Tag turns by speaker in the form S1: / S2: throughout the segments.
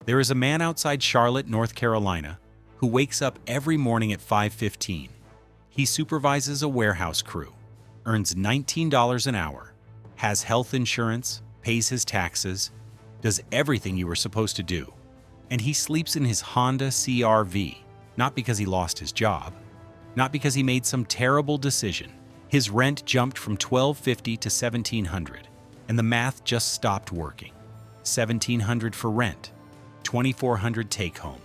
S1: There is a man outside Charlotte, North Carolina, who wakes up every morning at 5:15. He supervises a warehouse crew, earns $19 an hour, has health insurance, pays his taxes, does everything you were supposed to do, and he sleeps in his Honda CR-V, not because he lost his job, not because he made some terrible decision. His rent jumped from $1,250 to $1,700, and the math just stopped working. $1,700 for rent, $2,400 take home.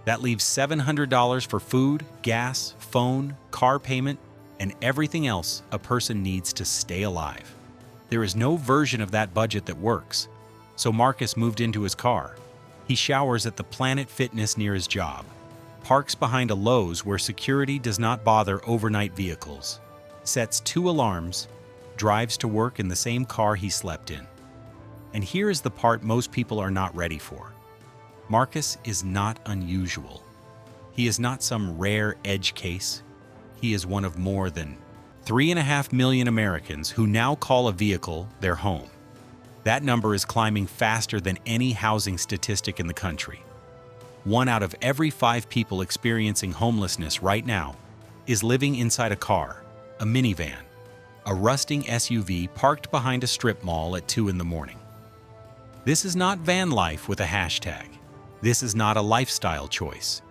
S1: That leaves $700 for food, gas, phone, car payment, and everything else a person needs to stay alive. There is no version of that budget that works. So Marcus moved into his car. He showers at the Planet Fitness near his job, parks behind a Lowe's where security does not bother overnight vehicles, sets 2 alarms, drives to work in the same car he slept in. And here is the part most people are not ready for. Marcus is not unusual. He is not some rare edge case. He is one of more than 3.5 million Americans who now call a vehicle their home. That number is climbing faster than any housing statistic in the country. 1 out of every 5 people experiencing homelessness right now is living inside a car, a minivan, a rusting SUV parked behind a strip mall at 2 in the morning. This is not van life with a hashtag. This is not a lifestyle choice.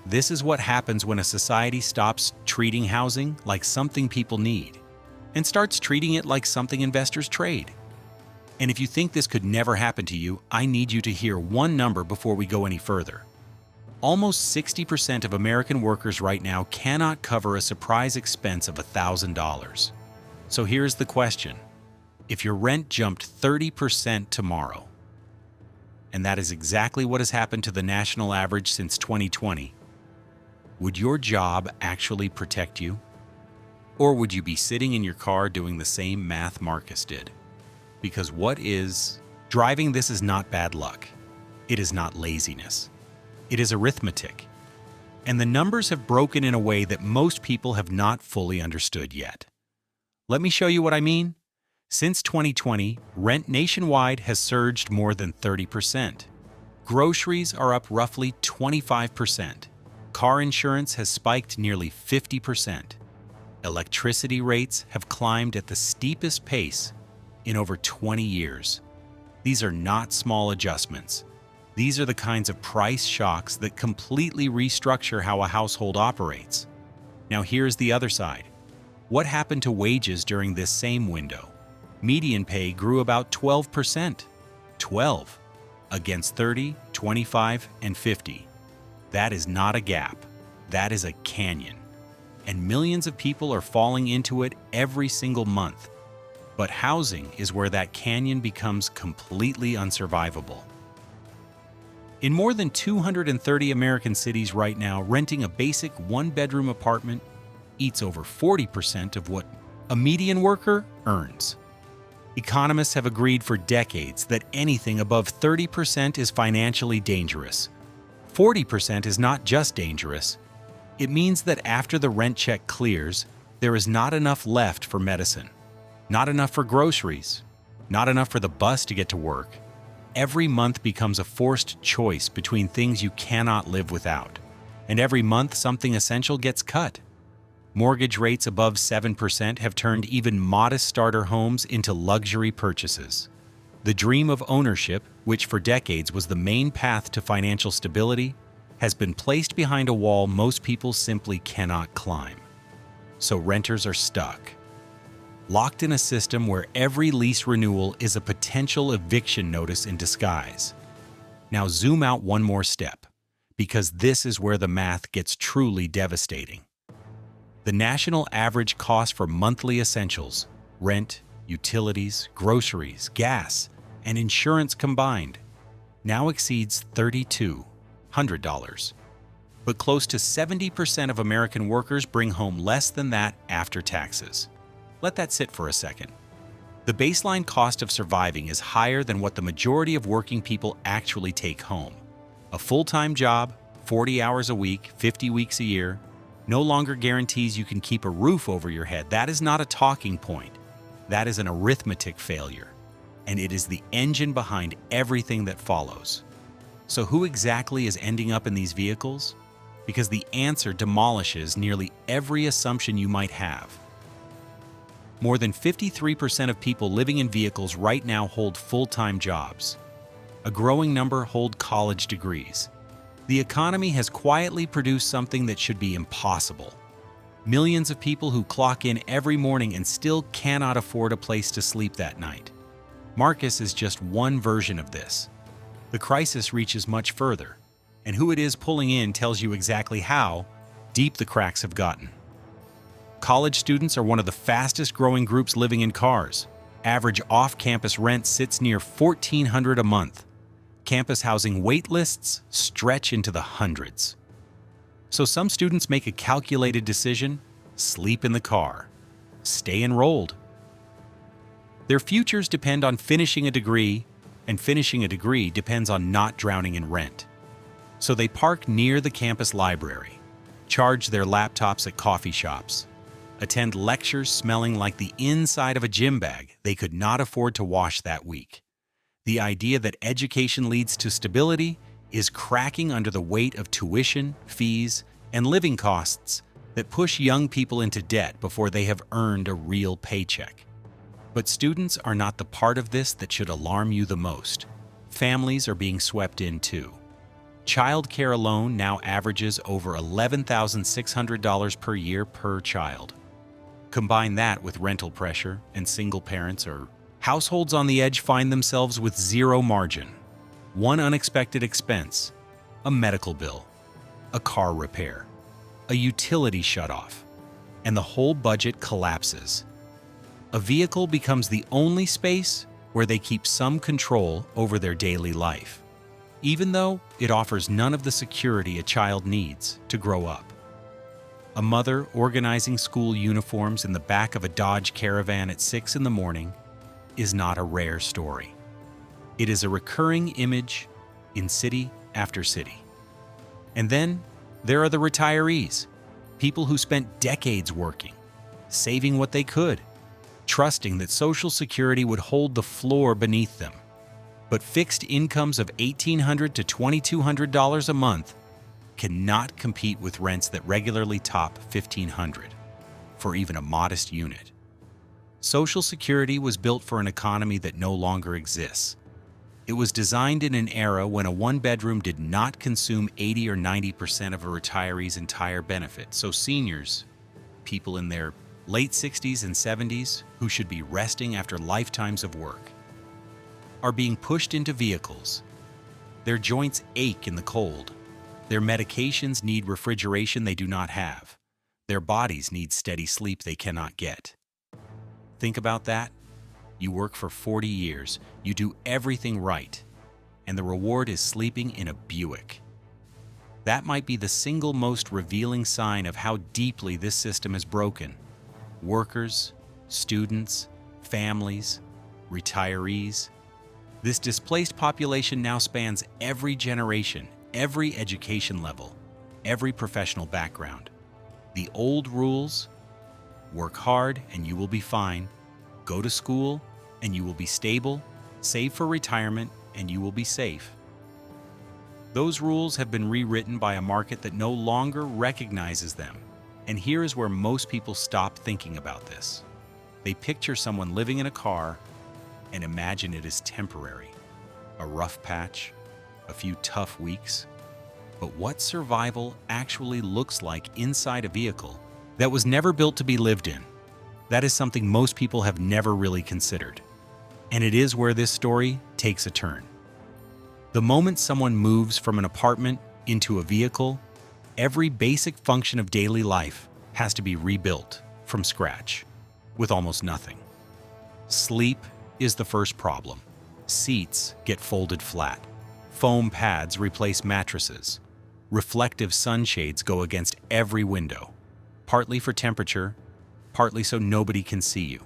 S1: This is what happens when a society stops treating housing like something people need and starts treating it like something investors trade. And if you think this could never happen to you, I need you to hear one number before we go any further. Almost 60% of American workers right now cannot cover a surprise expense of $1,000. So here's the question. If your rent jumped 30% tomorrow, and that is exactly what has happened to the national average since 2020, would your job actually protect you? Or would you be sitting in your car doing the same math Marcus did? Because driving this is not bad luck. It is not laziness. It is arithmetic. And the numbers have broken in a way that most people have not fully understood yet. Let me show you what I mean. Since 2020, rent nationwide has surged more than 30%. Groceries are up roughly 25%. Car insurance has spiked nearly 50%. Electricity rates have climbed at the steepest pace in over 20 years. These are not small adjustments. These are the kinds of price shocks that completely restructure how a household operates. Now here's the other side. What happened to wages during this same window? Median pay grew about 12%. 12 against 30, 25, and 50. That is not a gap. That is a canyon. And millions of people are falling into it every single month. But housing is where that canyon becomes completely unsurvivable. In more than 230 American cities right now, renting a basic 1-bedroom apartment eats over 40% of what a median worker earns. Economists have agreed for decades that anything above 30% is financially dangerous. 40% is not just dangerous. It means that after the rent check clears, there is not enough left for medicine, not enough for groceries, not enough for the bus to get to work. Every month becomes a forced choice between things you cannot live without, and every month something essential gets cut. Mortgage rates above 7% have turned even modest starter homes into luxury purchases. The dream of ownership, which for decades was the main path to financial stability, has been placed behind a wall most people simply cannot climb. So renters are stuck, locked in a system where every lease renewal is a potential eviction notice in disguise. Now zoom out one more step, because this is where the math gets truly devastating. The national average cost for monthly essentials, rent, utilities, groceries, gas, and insurance combined, now exceeds $3,200. But close to 70% of American workers bring home less than that after taxes. Let that sit for a second. The baseline cost of surviving is higher than what the majority of working people actually take home. A full-time job, 40 hours a week, 50 weeks a year, no longer guarantees you can keep a roof over your head. That is not a talking point. That is an arithmetic failure. And it is the engine behind everything that follows. So who exactly is ending up in these vehicles? Because the answer demolishes nearly every assumption you might have. More than 53% of people living in vehicles right now hold full-time jobs. A growing number hold college degrees. The economy has quietly produced something that should be impossible. Millions of people who clock in every morning and still cannot afford a place to sleep that night. Marcus is just one version of this. The crisis reaches much further, and who it is pulling in tells you exactly how deep the cracks have gotten. College students are one of the fastest growing groups living in cars. Average off-campus rent sits near $1,400 a month. Campus housing wait lists stretch into the hundreds. So some students make a calculated decision: sleep in the car, stay enrolled. Their futures depend on finishing a degree, and finishing a degree depends on not drowning in rent. So they park near the campus library, charge their laptops at coffee shops, attend lectures smelling like the inside of a gym bag they could not afford to wash that week. The idea that education leads to stability is cracking under the weight of tuition, fees, and living costs that push young people into debt before they have earned a real paycheck. But students are not the part of this that should alarm you the most. Families are being swept in too. Childcare alone now averages over $11,600 per year per child. Combine that with rental pressure, and single parents or households on the edge find themselves with zero margin. One unexpected expense: a medical bill, a car repair, a utility shutoff, and the whole budget collapses. A vehicle becomes the only space where they keep some control over their daily life, even though it offers none of the security a child needs to grow up. A mother organizing school uniforms in the back of a Dodge Caravan at 6 in the morning is not a rare story. It is a recurring image in city after city. And then there are the retirees, people who spent decades working, saving what they could, trusting that Social Security would hold the floor beneath them. But fixed incomes of $1,800 to $2,200 a month cannot compete with rents that regularly top $1,500 for even a modest unit. Social Security was built for an economy that no longer exists. It was designed in an era when a one-bedroom did not consume 80 or 90% of a retiree's entire benefit. So seniors, people in their late 60s and 70s who should be resting after lifetimes of work, are being pushed into vehicles. Their joints ache in the cold. Their medications need refrigeration they do not have. Their bodies need steady sleep they cannot get. Think about that. You work for 40 years, you do everything right, and the reward is sleeping in a Buick. That might be the single most revealing sign of how deeply this system is broken. Workers, students, families, retirees. This displaced population now spans every generation, every education level, every professional background. The old rules: work hard and you will be fine, go to school and you will be stable, save for retirement and you will be safe. Those rules have been rewritten by a market that no longer recognizes them. And here is where most people stop thinking about this. They picture someone living in a car and imagine it is temporary. A rough patch, a few tough weeks. But what survival actually looks like inside a vehicle that was never built to be lived in, that is something most people have never really considered. And it is where this story takes a turn. The moment someone moves from an apartment into a vehicle, every basic function of daily life has to be rebuilt from scratch, with almost nothing. Sleep is the first problem. Seats get folded flat. Foam pads replace mattresses. Reflective sunshades go against every window, partly for temperature, partly so nobody can see you.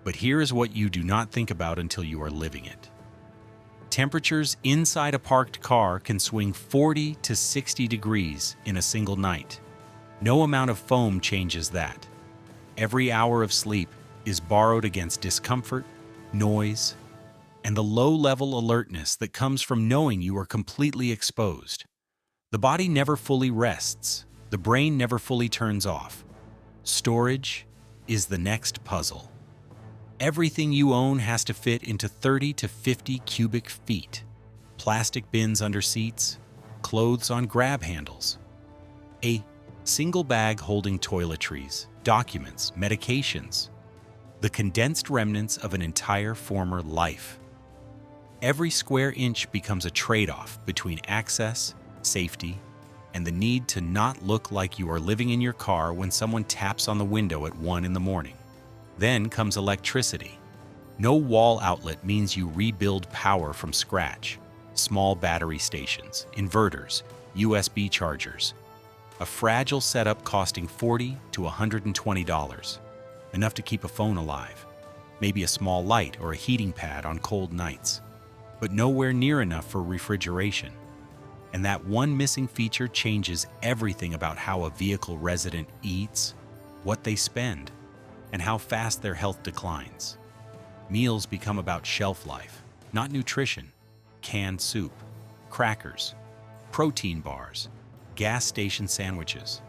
S1: But here is what you do not think about until you are living it. Temperatures inside a parked car can swing 40 to 60 degrees in a single night. No amount of foam changes that. Every hour of sleep is borrowed against discomfort, noise, and the low-level alertness that comes from knowing you are completely exposed. The body never fully rests. The brain never fully turns off. Storage is the next puzzle. Everything you own has to fit into 30 to 50 cubic feet. Plastic bins under seats, clothes on grab handles. A single bag holding toiletries, documents, medications. The condensed remnants of an entire former life. Every square inch becomes a trade-off between access, safety, and the need to not look like you are living in your car when someone taps on the window at 1 in the morning. Then comes electricity. No wall outlet means you rebuild power from scratch. Small battery stations, inverters, USB chargers. A fragile setup costing $40 to $120. Enough to keep a phone alive. Maybe a small light or a heating pad on cold nights. But nowhere near enough for refrigeration. And that one missing feature changes everything about how a vehicle resident eats, what they spend, and how fast their health declines. Meals become about shelf life, not nutrition. Canned soup, crackers, protein bars, gas station sandwiches,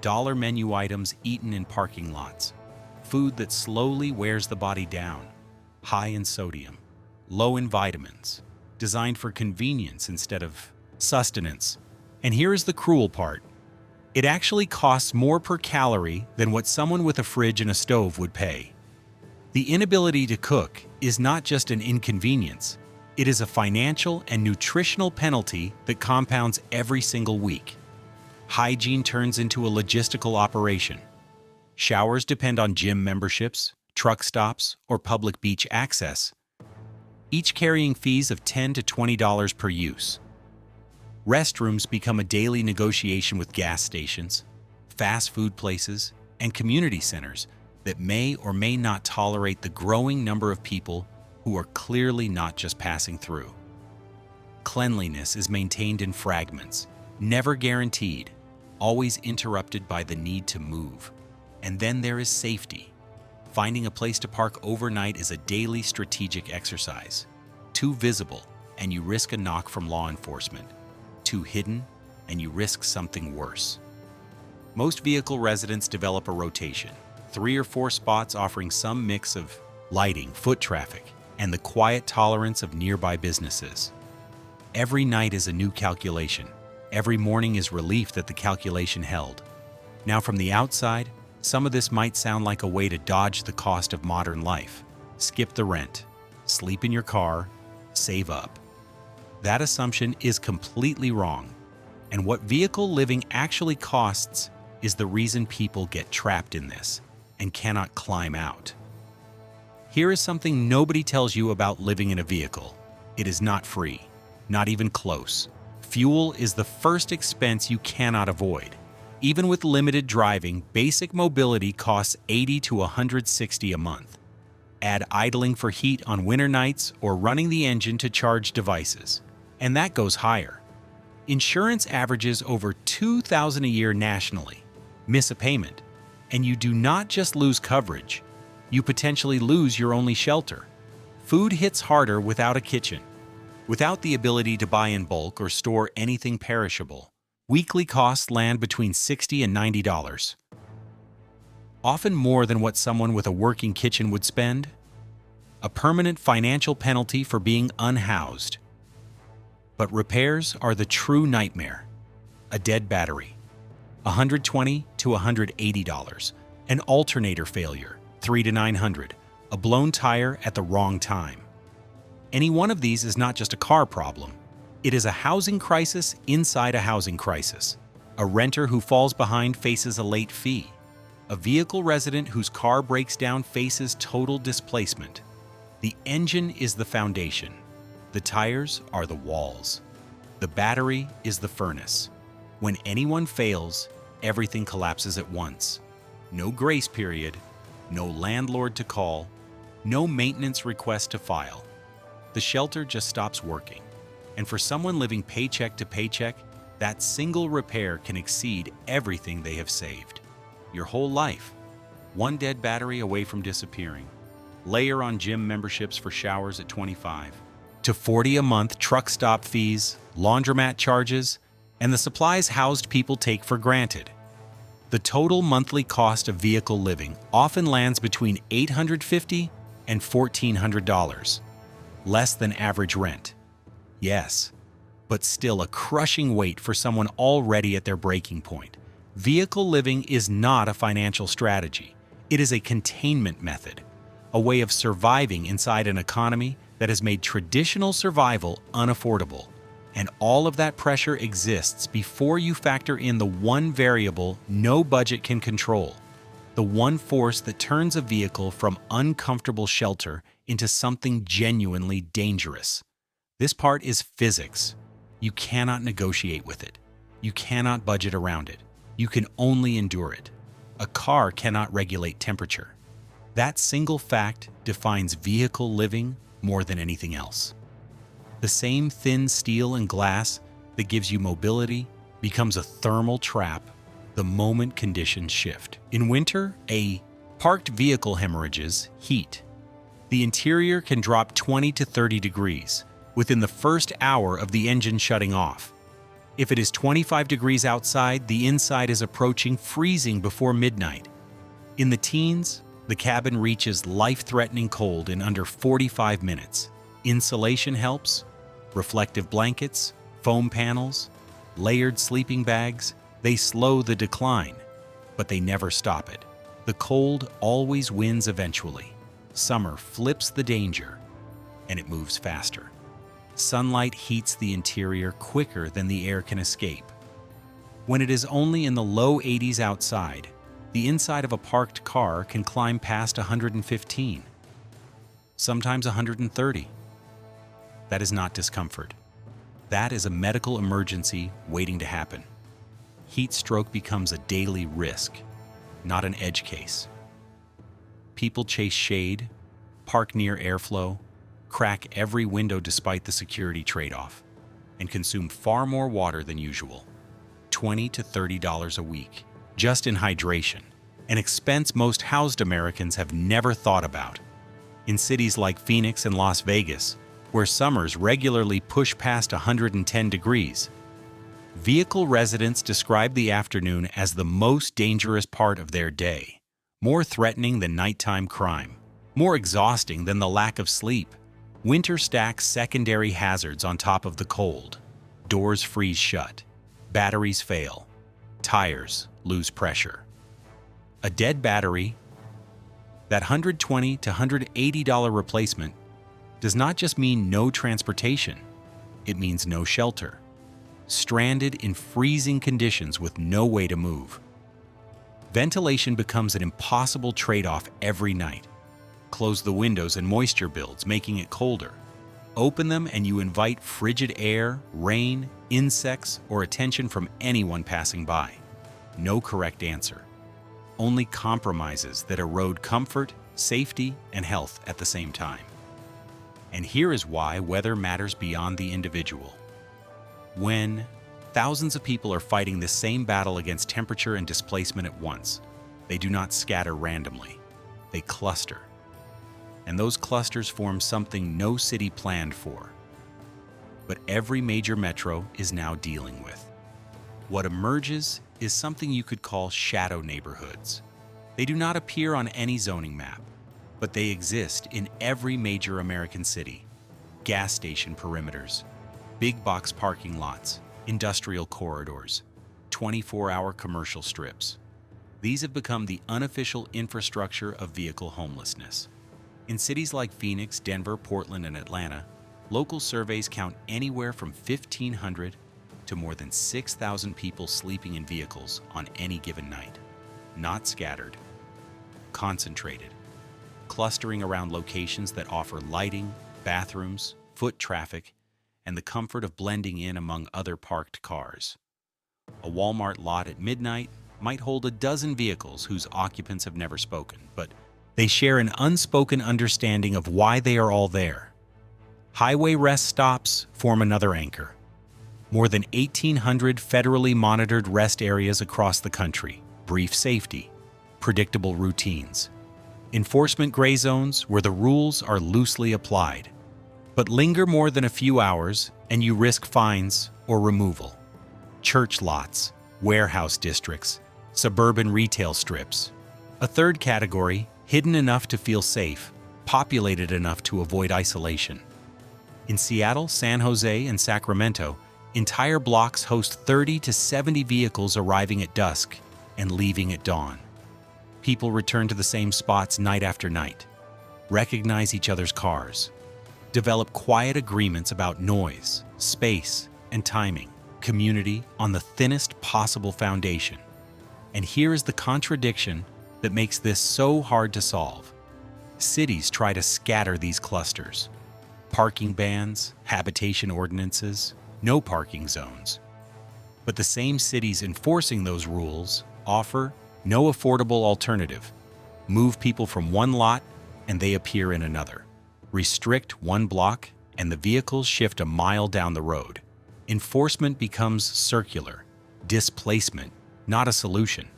S1: dollar menu items eaten in parking lots, food that slowly wears the body down, high in sodium, low in vitamins, designed for convenience instead of sustenance. And here is the cruel part. It actually costs more per calorie than what someone with a fridge and a stove would pay. The inability to cook is not just an inconvenience. It is a financial and nutritional penalty that compounds every single week. Hygiene turns into a logistical operation. Showers depend on gym memberships, truck stops, or public beach access, each carrying fees of $10 to $20 per use. Restrooms become a daily negotiation with gas stations, fast food places, and community centers that may or may not tolerate the growing number of people who are clearly not just passing through. Cleanliness is maintained in fragments, never guaranteed, always interrupted by the need to move. And then there is safety. Finding a place to park overnight is a daily strategic exercise. Too visible, and you risk a knock from law enforcement. Too hidden, and you risk something worse. Most vehicle residents develop a rotation, 3 or 4 spots offering some mix of lighting, foot traffic, and the quiet tolerance of nearby businesses. Every night is a new calculation. Every morning is relief that the calculation held. Now from the outside, some of this might sound like a way to dodge the cost of modern life. Skip the rent, sleep in your car, save up. That assumption is completely wrong. And what vehicle living actually costs is the reason people get trapped in this and cannot climb out. Here is something nobody tells you about living in a vehicle. It is not free, not even close. Fuel is the first expense you cannot avoid. Even with limited driving, basic mobility costs $80 to $160 a month. Add idling for heat on winter nights or running the engine to charge devices, and that goes higher. Insurance averages over $2,000 a year nationally. Miss a payment, and you do not just lose coverage, you potentially lose your only shelter. Food hits harder without a kitchen. Without the ability to buy in bulk or store anything perishable, weekly costs land between $60 and $90. Often more than what someone with a working kitchen would spend. A permanent financial penalty for being unhoused. But repairs are the true nightmare. A dead battery, $120 to $180. An alternator failure, $300 to $900. A blown tire at the wrong time. Any one of these is not just a car problem. It is a housing crisis inside a housing crisis. A renter who falls behind faces a late fee. A vehicle resident whose car breaks down faces total displacement. The engine is the foundation. The tires are the walls. The battery is the furnace. When anyone fails, everything collapses at once. No grace period, no landlord to call, no maintenance request to file. The shelter just stops working. And for someone living paycheck to paycheck, that single repair can exceed everything they have saved. Your whole life, one dead battery away from disappearing. Layer on gym memberships for showers at $25 to $40 a month, truck stop fees, laundromat charges, and the supplies housed people take for granted. The total monthly cost of vehicle living often lands between $850 and $1,400, less than average rent. Yes, but still a crushing weight for someone already at their breaking point. Vehicle living is not a financial strategy. It is a containment method, a way of surviving inside an economy that has made traditional survival unaffordable. And all of that pressure exists before you factor in the one variable no budget can control, the one force that turns a vehicle from uncomfortable shelter into something genuinely dangerous. This part is physics. You cannot negotiate with it. You cannot budget around it. You can only endure it. A car cannot regulate temperature. That single fact defines vehicle living more than anything else. The same thin steel and glass that gives you mobility becomes a thermal trap the moment conditions shift. In winter, a parked vehicle hemorrhages heat. The interior can drop 20 to 30 degrees within the first hour of the engine shutting off. If it is 25 degrees outside, the inside is approaching freezing before midnight. In the teens, the cabin reaches life-threatening cold in under 45 minutes. Insulation helps. Reflective blankets, foam panels, layered sleeping bags, they slow the decline, but they never stop it. The cold always wins eventually. Summer flips the danger, and it moves faster. Sunlight heats the interior quicker than the air can escape. When it is only in the low 80s outside, the inside of a parked car can climb past 115, sometimes 130. That is not discomfort. That is a medical emergency waiting to happen. Heat stroke becomes a daily risk, not an edge case. People chase shade, park near airflow, crack every window despite the security trade-off, and consume far more water than usual, $20 to $30 a week, just in hydration, an expense most housed Americans have never thought about. In cities like Phoenix and Las Vegas, where summers regularly push past 110 degrees, vehicle residents describe the afternoon as the most dangerous part of their day, more threatening than nighttime crime, more exhausting than the lack of sleep. Winter stacks secondary hazards on top of the cold. Doors freeze shut, batteries fail, tires lose pressure. A dead battery, that $120 to $180 replacement, does not just mean no transportation, it means no shelter. Stranded in freezing conditions with no way to move. Ventilation becomes an impossible trade-off every night. Close the windows and moisture builds, making it colder. Open them and you invite frigid air, rain, insects, or attention from anyone passing by. No correct answer. Only compromises that erode comfort, safety, and health at the same time. And here is why weather matters beyond the individual. When thousands of people are fighting the same battle against temperature and displacement at once, they do not scatter randomly. They cluster. And those clusters form something no city planned for, but every major metro is now dealing with. What emerges is something you could call shadow neighborhoods. They do not appear on any zoning map, but they exist in every major American city. Gas station perimeters, big box parking lots, industrial corridors, 24-hour commercial strips. These have become the unofficial infrastructure of vehicle homelessness. In cities like Phoenix, Denver, Portland, and Atlanta, local surveys count anywhere from 1,500 to more than 6,000 people sleeping in vehicles on any given night. Not scattered, concentrated, clustering around locations that offer lighting, bathrooms, foot traffic, and the comfort of blending in among other parked cars. A Walmart lot at midnight might hold a dozen vehicles whose occupants have never spoken, but they share an unspoken understanding of why they are all there. Highway rest stops form another anchor. More than 1,800 federally monitored rest areas across the country, brief safety, predictable routines. Enforcement gray zones where the rules are loosely applied. But linger more than a few hours and you risk fines or removal. Church lots, warehouse districts, suburban retail strips. A third category, hidden enough to feel safe, populated enough to avoid isolation. In Seattle, San Jose, and Sacramento, entire blocks host 30 to 70 vehicles arriving at dusk and leaving at dawn. People return to the same spots night after night, recognize each other's cars, develop quiet agreements about noise, space, and timing, community on the thinnest possible foundation. And here is the contradiction that makes this so hard to solve. Cities try to scatter these clusters. Parking bans, habitation ordinances, no parking zones. But the same cities enforcing those rules offer no affordable alternative. Move people from one lot and they appear in another. Restrict one block and the vehicles shift a mile down the road. Enforcement becomes circular, displacement, not a solution.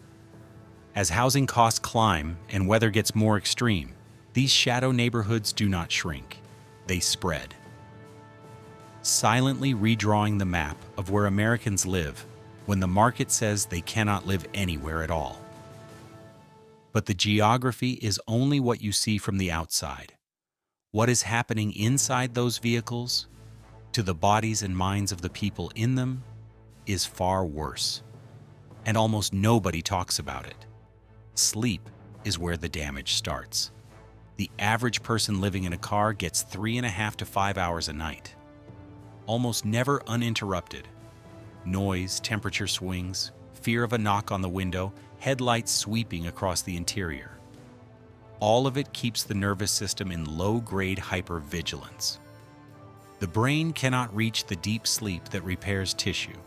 S1: As housing costs climb and weather gets more extreme, these shadow neighborhoods do not shrink, they spread. Silently redrawing the map of where Americans live when the market says they cannot live anywhere at all. But the geography is only what you see from the outside. What is happening inside those vehicles, to the bodies and minds of the people in them, is far worse. And almost nobody talks about it. Sleep is where the damage starts. The average person living in a car gets 3.5 to 5 hours a night. Almost never uninterrupted. Noise, temperature swings, fear of a knock on the window, headlights sweeping across the interior. All of it keeps the nervous system in low-grade hypervigilance. The brain cannot reach the deep sleep that repairs tissue,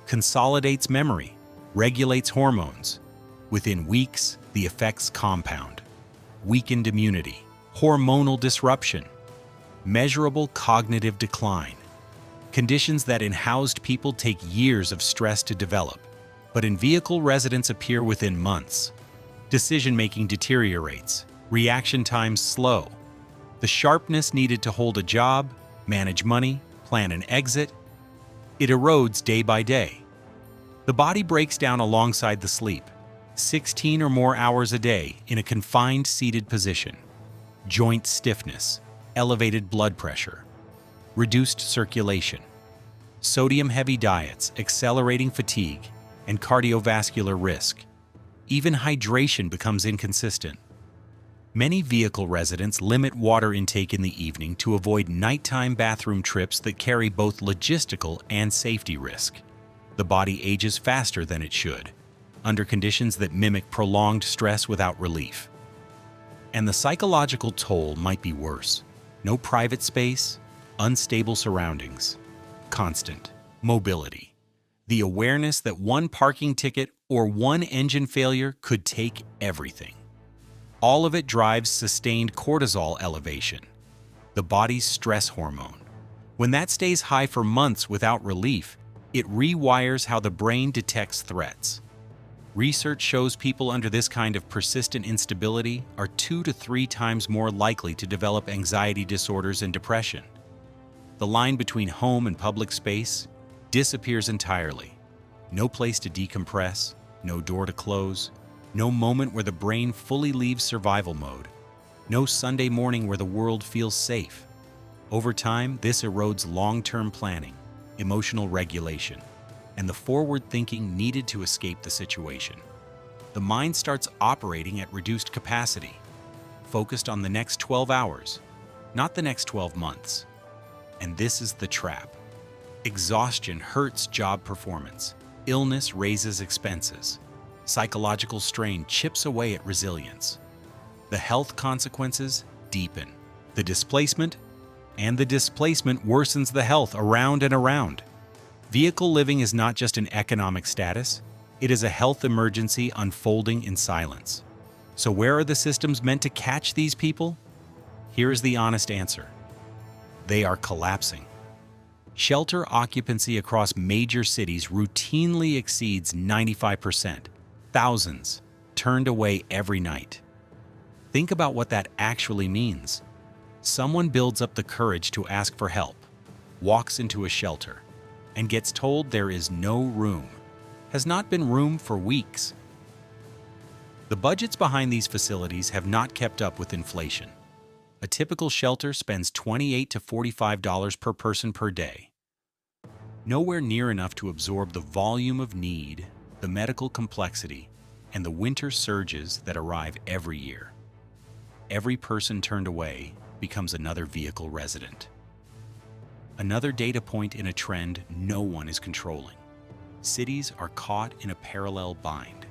S1: consolidates memory, regulates hormones. Within weeks, the effects compound. Weakened immunity, hormonal disruption, measurable cognitive decline. Conditions that in housed people take years of stress to develop, but in vehicle residents appear within months. Decision-making deteriorates, reaction times slow. The sharpness needed to hold a job, manage money, plan an exit, it erodes day by day. The body breaks down alongside the sleep, 16 or more hours a day in a confined seated position. Joint stiffness, elevated blood pressure, reduced circulation, sodium-heavy diets, accelerating fatigue, and cardiovascular risk. Even hydration becomes inconsistent. Many vehicle residents limit water intake in the evening to avoid nighttime bathroom trips that carry both logistical and safety risk. The body ages faster than it should, under conditions that mimic prolonged stress without relief. And the psychological toll might be worse. No private space, unstable surroundings, constant mobility. The awareness that one parking ticket or one engine failure could take everything. All of it drives sustained cortisol elevation, the body's stress hormone. When that stays high for months without relief, it rewires how the brain detects threats. Research shows people under this kind of persistent instability are 2 to 3 times more likely to develop anxiety disorders and depression. The line between home and public space disappears entirely. No place to decompress, no door to close, no moment where the brain fully leaves survival mode, no Sunday morning where the world feels safe. Over time, this erodes long-term planning, emotional regulation, and the forward thinking needed to escape the situation. The mind starts operating at reduced capacity, focused on the next 12 hours, not the next 12 months. And this is the trap. Exhaustion hurts job performance. Illness raises expenses. Psychological strain chips away at resilience. The health consequences deepen. The displacement worsens the health around and around. Vehicle living is not just an economic status, it is a health emergency unfolding in silence. So where are the systems meant to catch these people? Here is the honest answer. They are collapsing. Shelter occupancy across major cities routinely exceeds 95%. Thousands turned away every night. Think about what that actually means. Someone builds up the courage to ask for help, walks into a shelter, and gets told there is no room. Has not been room for weeks. The budgets behind these facilities have not kept up with inflation. A typical shelter spends $28 to $45 per person per day. Nowhere near enough to absorb the volume of need, the medical complexity, and the winter surges that arrive every year. Every person turned away becomes another vehicle resident. Another data point in a trend no one is controlling. Cities are caught in a parallel bind.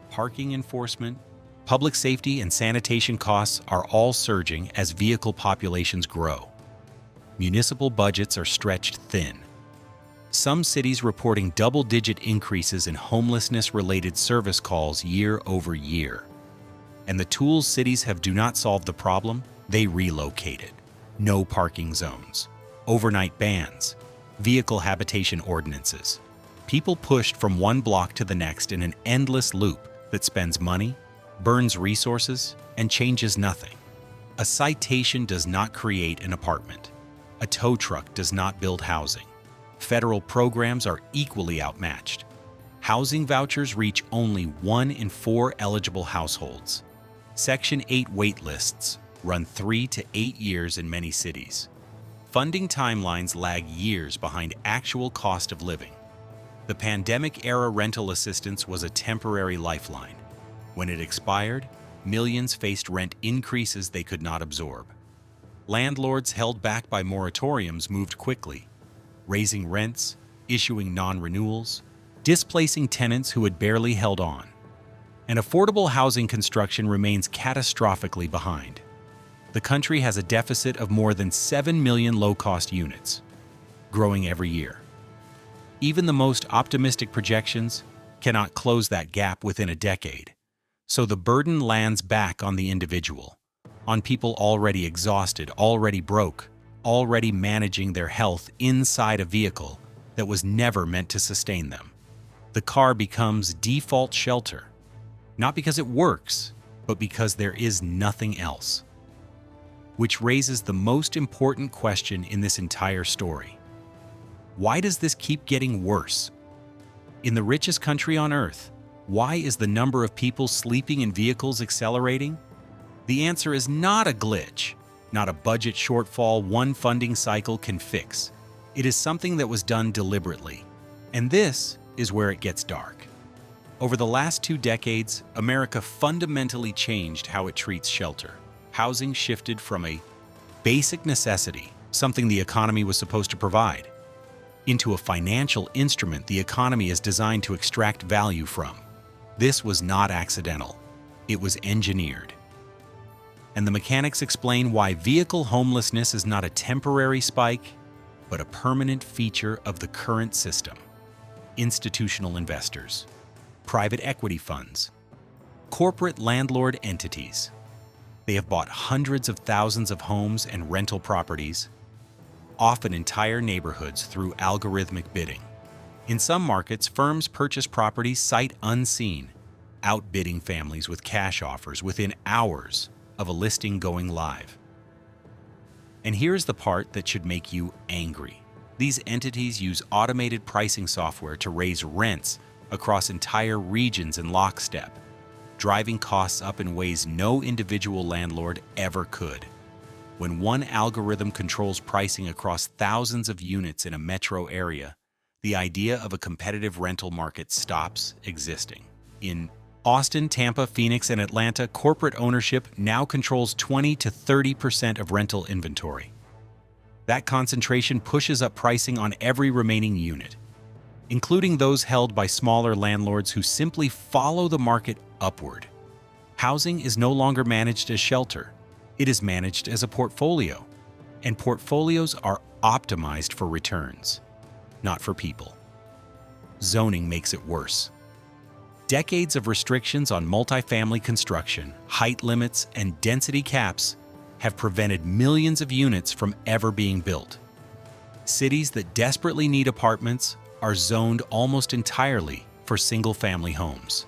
S1: Parking enforcement, public safety, and sanitation costs are all surging as vehicle populations grow. Municipal budgets are stretched thin. Some cities reporting double-digit increases in homelessness-related service calls year over year. And the tools cities have do not solve the problem, they relocate it. No parking zones, overnight bans, vehicle habitation ordinances. People pushed from one block to the next in an endless loop that spends money, burns resources, and changes nothing. A citation does not create an apartment. A tow truck does not build housing. Federal programs are equally outmatched. Housing vouchers reach only 1 in 4 eligible households. Section 8 wait lists run 3 to 8 years in many cities. Funding timelines lag years behind actual cost of living. The pandemic-era rental assistance was a temporary lifeline. When it expired, millions faced rent increases they could not absorb. Landlords held back by moratoriums moved quickly, raising rents, issuing non-renewals, displacing tenants who had barely held on. And affordable housing construction remains catastrophically behind. The country has a deficit of more than 7 million low-cost units, growing every year. Even the most optimistic projections cannot close that gap within a decade. So the burden lands back on the individual, on people already exhausted, already broke, already managing their health inside a vehicle that was never meant to sustain them. The car becomes default shelter, not because it works, but because there is nothing else. Which raises the most important question in this entire story. Why does this keep getting worse? In the richest country on Earth, why is the number of people sleeping in vehicles accelerating? The answer is not a glitch, not a budget shortfall one funding cycle can fix. It is something that was done deliberately. And this is where it gets dark. Over the last 2 decades, America fundamentally changed how it treats shelter. Housing shifted from a basic necessity, something the economy was supposed to provide, into a financial instrument the economy is designed to extract value from. This was not accidental. It was engineered. And the mechanics explain why vehicle homelessness is not a temporary spike, but a permanent feature of the current system. Institutional investors, private equity funds, corporate landlord entities. They have bought hundreds of thousands of homes and rental properties, often entire neighborhoods, through algorithmic bidding. In some markets, firms purchase properties sight unseen, outbidding families with cash offers within hours of a listing going live. And here's the part that should make you angry. These entities use automated pricing software to raise rents across entire regions in lockstep, driving costs up in ways no individual landlord ever could. When one algorithm controls pricing across thousands of units in a metro area, the idea of a competitive rental market stops existing. In Austin, Tampa, Phoenix, and Atlanta, corporate ownership now controls 20 to 30% of rental inventory. That concentration pushes up pricing on every remaining unit, including those held by smaller landlords who simply follow the market upward. Housing is no longer managed as shelter. It is managed as a portfolio, and portfolios are optimized for returns, not for people. Zoning makes it worse. Decades of restrictions on multifamily construction, height limits, and density caps have prevented millions of units from ever being built. Cities that desperately need apartments are zoned almost entirely for single-family homes.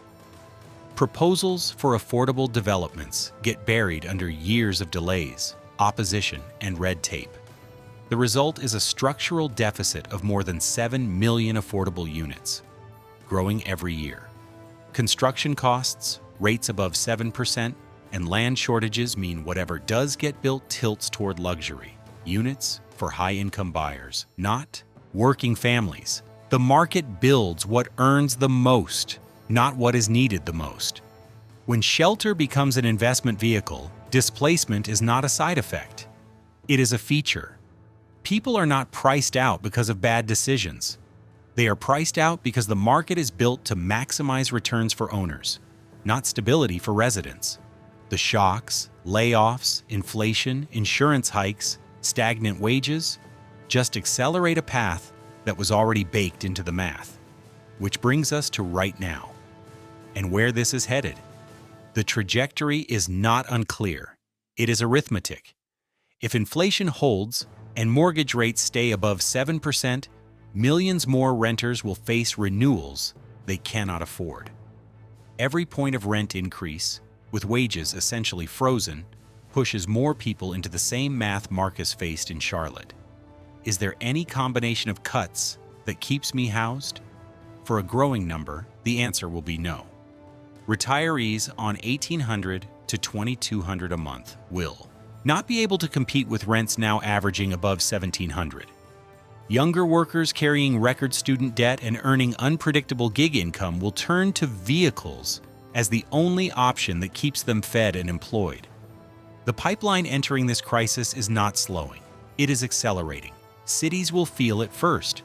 S1: Proposals for affordable developments get buried under years of delays, opposition, and red tape. The result is a structural deficit of more than 7 million affordable units, growing every year. Construction costs, rates above 7%, and land shortages mean whatever does get built tilts toward luxury units for high-income buyers, not working families. The market builds what earns the most, not what is needed the most. When shelter becomes an investment vehicle, displacement is not a side effect. It is a feature. People are not priced out because of bad decisions. They are priced out because the market is built to maximize returns for owners, not stability for residents. The shocks, layoffs, inflation, insurance hikes, stagnant wages just accelerate a path that was already baked into the math. Which brings us to right now, and where this is headed. The trajectory is not unclear. It is arithmetic. If inflation holds and mortgage rates stay above 7%, millions more renters will face renewals they cannot afford. Every point of rent increase, with wages essentially frozen, pushes more people into the same math Marcus faced in Charlotte. Is there any combination of cuts that keeps me housed? For a growing number, the answer will be no. Retirees on $1,800 to $2,200 a month will not be able to compete with rents now averaging above $1,700. Younger workers carrying record student debt and earning unpredictable gig income will turn to vehicles as the only option that keeps them fed and employed. The pipeline entering this crisis is not slowing. It is accelerating. Cities will feel it first.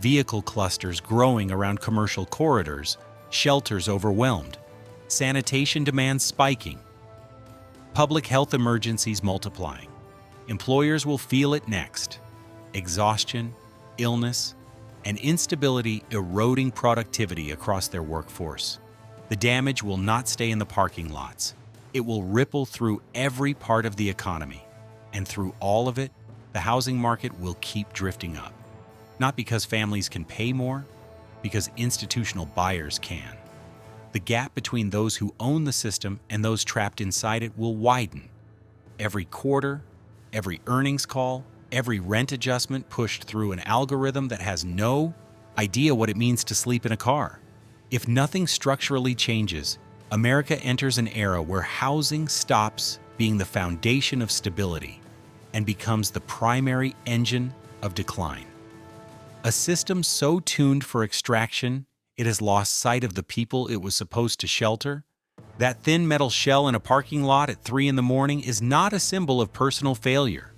S1: Vehicle clusters growing around commercial corridors, shelters overwhelmed, sanitation demands spiking, public health emergencies multiplying. Employers will feel it next. Exhaustion, illness, and instability eroding productivity across their workforce. The damage will not stay in the parking lots. It will ripple through every part of the economy. And through all of it, the housing market will keep drifting up. Not because families can pay more, because institutional buyers can. The gap between those who own the system and those trapped inside it will widen. Every quarter, every earnings call, every rent adjustment pushed through an algorithm that has no idea what it means to sleep in a car. If nothing structurally changes, America enters an era where housing stops being the foundation of stability and becomes the primary engine of decline. A system so tuned for extraction, it has lost sight of the people it was supposed to shelter. That thin metal shell in a parking lot at 3 in the morning is not a symbol of personal failure.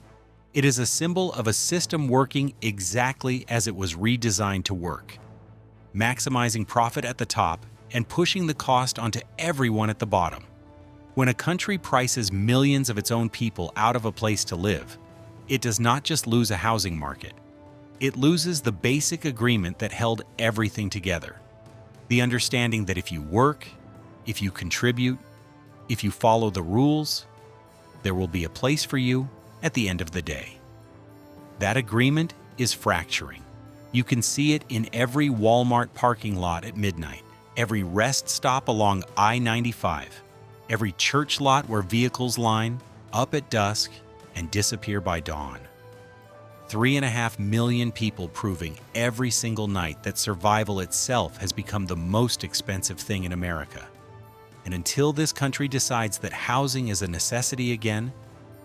S1: It is a symbol of a system working exactly as it was redesigned to work, maximizing profit at the top and pushing the cost onto everyone at the bottom. When a country prices millions of its own people out of a place to live, it does not just lose a housing market. It loses the basic agreement that held everything together. The understanding that if you work, if you contribute, if you follow the rules, there will be a place for you at the end of the day. That agreement is fracturing. You can see it in every Walmart parking lot at midnight, every rest stop along I-95, every church lot where vehicles line up at dusk and disappear by dawn. 3.5 million people proving every single night that survival itself has become the most expensive thing in America. And until this country decides that housing is a necessity again,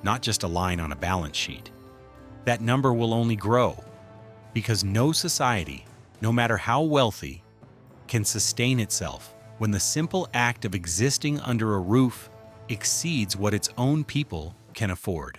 S1: not just a line on a balance sheet, that number will only grow, because no society, no matter how wealthy, can sustain itself when the simple act of existing under a roof exceeds what its own people can afford.